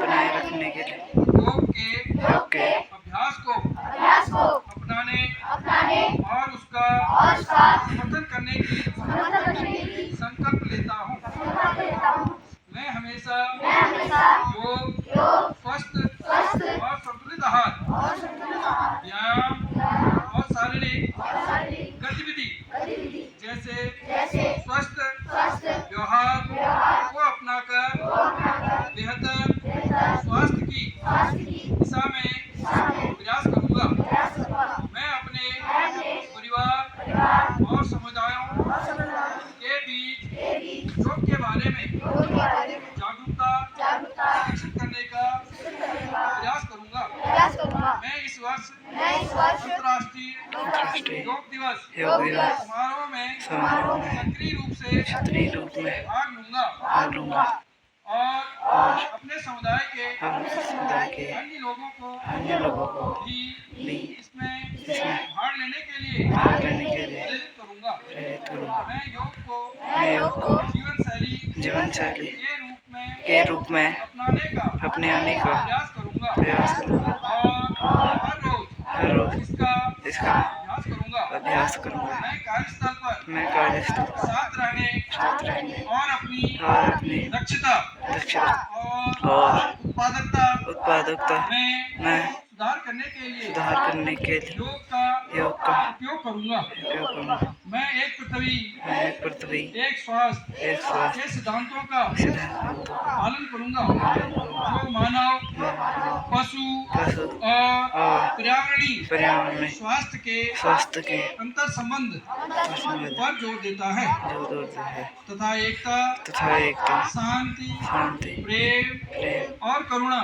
बनाए रखने के लिए योग के अभ्यास को अपनाने और उसका समर्थन करने की संकल्प लेता हूँ। मैं हमेशा योग, स्वस्थ और संतुलित आहार, व्यायाम और शारीरिक गतिविधि जैसे स्वस्थ व्यवहार को अपनाकर बेहतर स्वास्थ्य की दिशा में प्रयास करूंगा। मैं अपने परिवार और समुदायों के बीच योग के बारे में जागरूकता विकसित करने का प्रयास करूंगा। मैं इस वर्ष अंतर्राष्ट्रीय योग दिवस समारोह में सक्रिय रूप से भाग लूंगा और अपने समुदाय के अन्य लोगों को भी इसमें भाग लेने के लिए प्रेरित करूंगा। मैं योग को जीवन शैली के रूप में अपनाने का प्रयास करूंगा और हर रोज इसका अभ्यास करूंगा। मैं कार्यस्थल पर साथ रहने और अपनी दक्षता और उत्पादकता में सुधार करने के लिए योग का उपयोग करूंगा। मैं एक पृथ्वी एक स्वास्थ्य के सिद्धांतों का पालन करूंगा जो मानव, पशु और पर्यावरण में स्वास्थ्य के अंतर संबंध पर जोर देता है तथा एकता, शांति, प्रेम और करुणा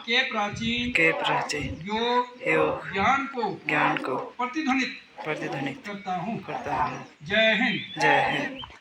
के प्राचीन योग ज्ञान को प्रतिध्वनित करता हूँ। जय हिंद।